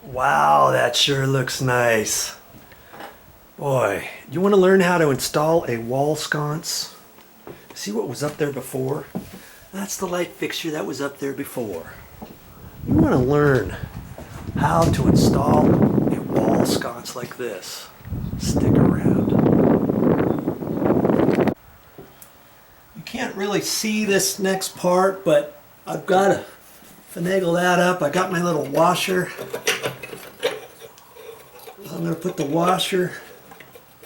Wow, that sure looks nice. Boy, you want to learn how to install a wall sconce? See what was up there before? That's the light fixture that was up there before. You want to learn how to install a wall sconce like this. Stick around. You can't really see this next part, but I've got to finagle that up. I got my little washer. I'm going to put the washer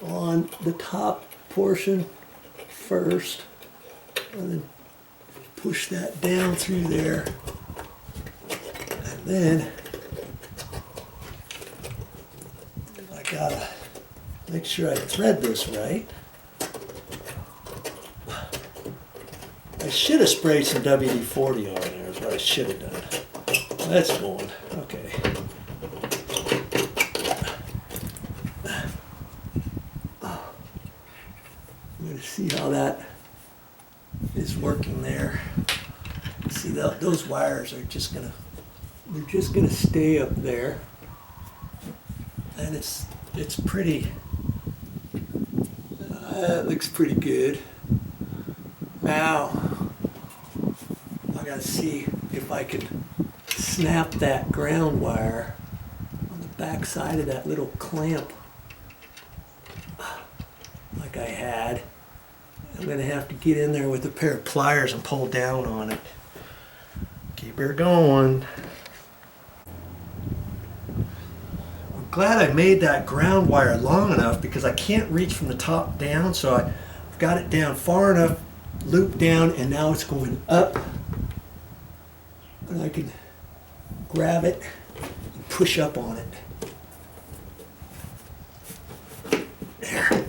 on the top portion first and then push that down through there, and then I gotta make sure I thread this right. I should have sprayed some WD-40 on there is what I should have done. That's going okay. I'm going to see how that is working there. See, those wires are just gonna, they're just gonna stay up there, and it's pretty. It looks pretty good. Now I gotta see if I can snap that ground wire on the back side of that little clamp like I had. I'm going to have to get in there with a pair of pliers and pull down on it. Keep her going. I'm glad I made that ground wire long enough because I can't reach from the top down, so I've got it down far enough, looped down, and now it's going up. And I can grab it and push up on it. There.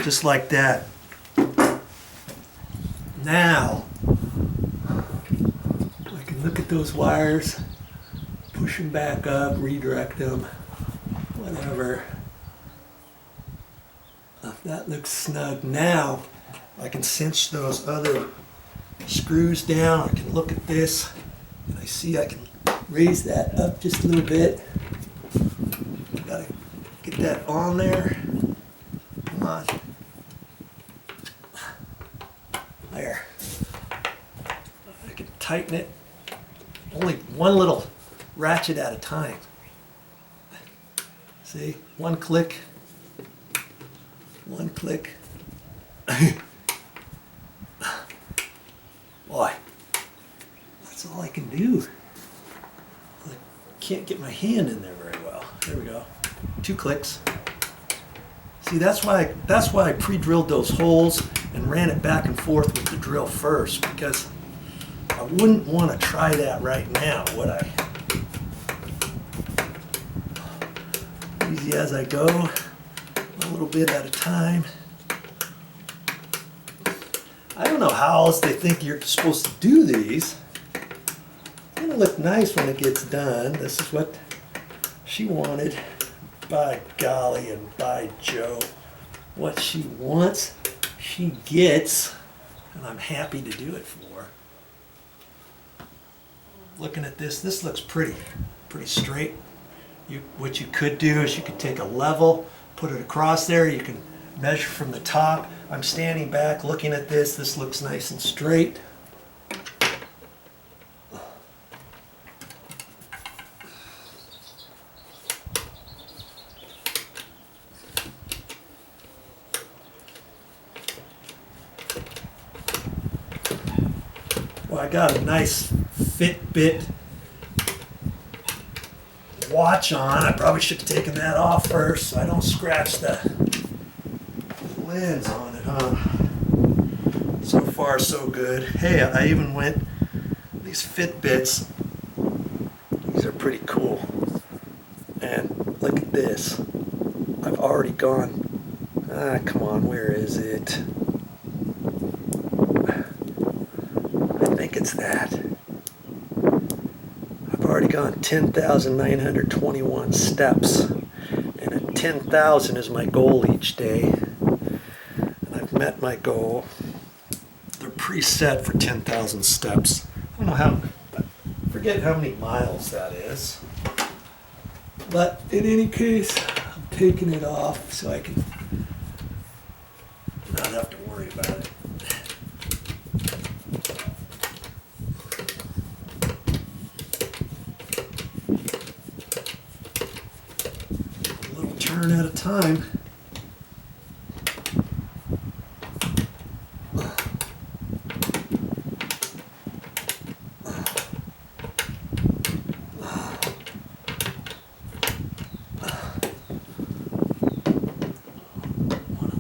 Just like that. Now, I can look at those wires, push them back up, redirect them, whatever. That looks snug. Now, I can cinch those other screws down. I can look at this, and I see I can raise that up just a little bit. Gotta get that on there. Come on. There. I can tighten it. Only one little ratchet at a time. See? One click. One click. Boy, that's all I can do. I can't get my hand in there very well. There we go. 2 clicks. See, that's why I pre-drilled those holes and ran it back and forth with the drill first, because I wouldn't want to try that right now, would I? Easy as I go, a little bit at a time. I don't know how else they think you're supposed to do these. It's gonna look nice when it gets done. This is what she wanted. By golly and by Joe, what she wants, she gets, and I'm happy to do it for her. Looking at this looks pretty straight. What you could do is you could take a level, put it across there, you can measure from the top. I'm standing back looking at this looks nice and straight. Well, I got a nice Fitbit watch on. I probably should have taken that off first so I don't scratch the lens on it, huh? So far, so good. Hey, I even went, these Fitbits, these are pretty cool. And look at this. I've already gone, come on, where is it? I think it's that. I've already gone 10,921 steps, and 10,000 is my goal each day. And I've met my goal. They're preset for 10,000 steps. I don't know how, I forget how many miles that is. But in any case, I'm taking it off so I can not have to worry about it. A little turn at a time.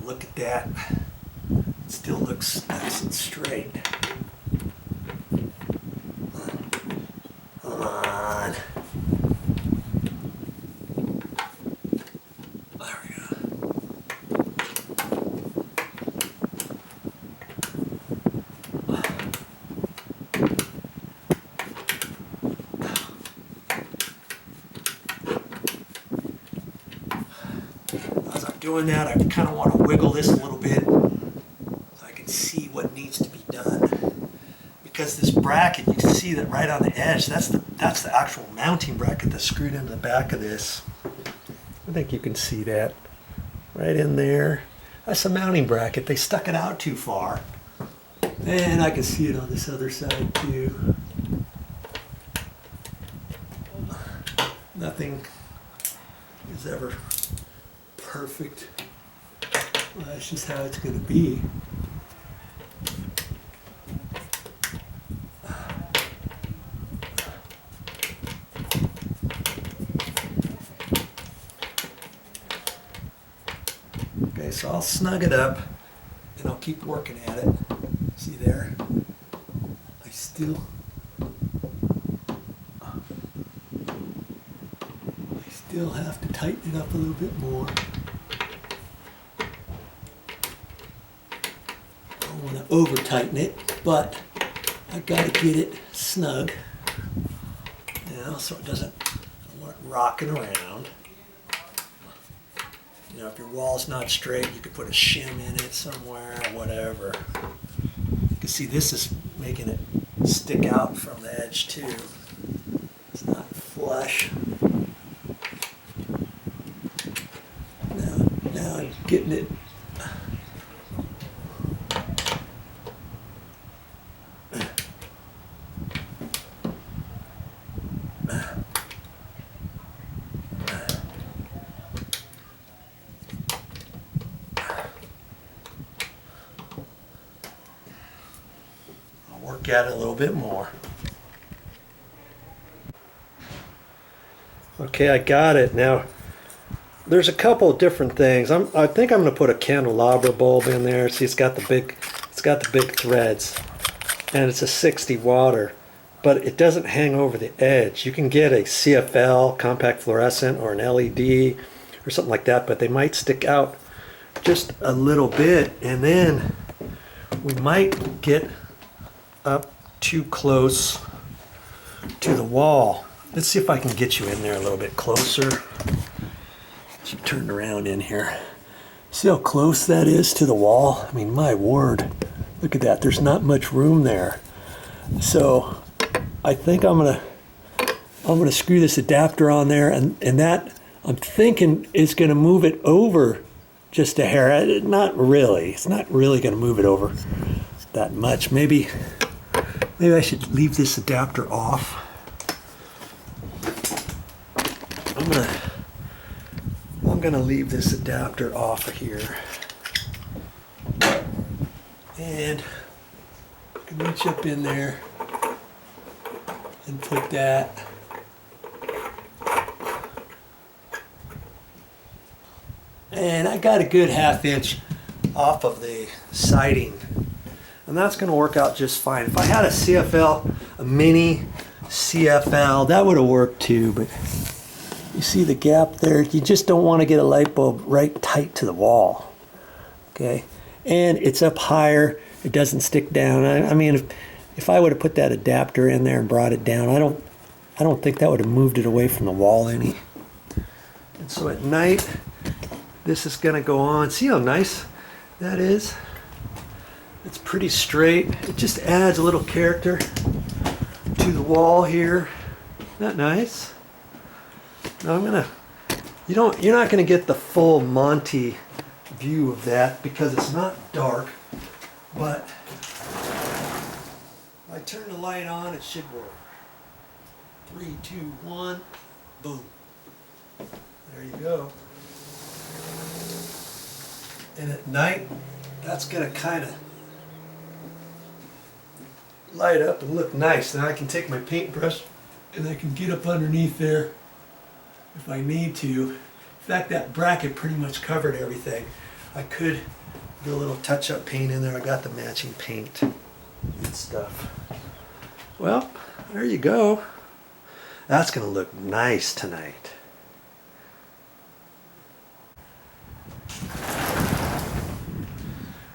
Look at that. It still looks nice and straight. Come on. There we go. As I'm doing that, I kind of want to wiggle this a little bit so I can see what needs to be done. Because this bracket, you can see that right on the edge, that's the actual mounting bracket that's screwed into the back of this. I think you can see that right in there. That's the mounting bracket. They stuck it out too far. And I can see it on this other side too. Nothing is ever perfect. Well, that's just how it's going to be. Okay, so I'll snug it up and I'll keep working at it. See there? I still have to tighten it up a little bit more. I don't want to over tighten it, but I got to get it snug now so it doesn't, I don't want it rocking around. You know, if your wall's not straight, you could put a shim in it somewhere or whatever. You can see this is making it stick out from the edge too. It's not flush. Now I'm getting it. I'll work at it a little bit more. Okay, I got it. Now, there's a couple of different things. I think I'm going to put a candelabra bulb in there. See, it's got the big threads, and it's a 60 watter, but it doesn't hang over the edge. You can get a CFL, compact fluorescent, or an LED, or something like that, but they might stick out just a little bit, and then we might get up too close to the wall. Let's see if I can get you in there a little bit closer. She turned around in here. See how close that is to the wall? I mean, my word, look at that. There's not much room there. So I think I'm gonna screw this adapter on there, and that I'm thinking is gonna move it over just a hair. Not really. It's not really gonna move it over that much. Maybe I should leave this adapter off. I'm gonna leave this adapter off of here, and I can reach up in there and put that. And I got a good 1/2 inch off of the siding, and that's gonna work out just fine. If I had a CFL, a mini CFL, that would have worked too, but you see the gap there? You just don't want to get a light bulb right tight to the wall. Okay, and it's up higher. It doesn't stick down. I mean, if I would have put that adapter in there and brought it down, I don't think that would have moved it away from the wall any. And so at night, this is going to go on. See how nice that is? It's pretty straight. It just adds a little character to the wall here. Isn't that nice? Now you're not gonna get the full Monty view of that because it's not dark, but if I turn the light on, it should work. 3, 2, 1, boom. There you go. And at night, that's gonna kind of light up and look nice. Then I can take my paintbrush and I can get up underneath there if I need to. In fact, that bracket pretty much covered everything. I could do a little touch-up paint in there. I got the matching paint and stuff. Well, there you go. That's gonna look nice tonight.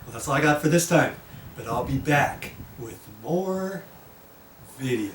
Well, that's all I got for this time, but I'll be back with more videos.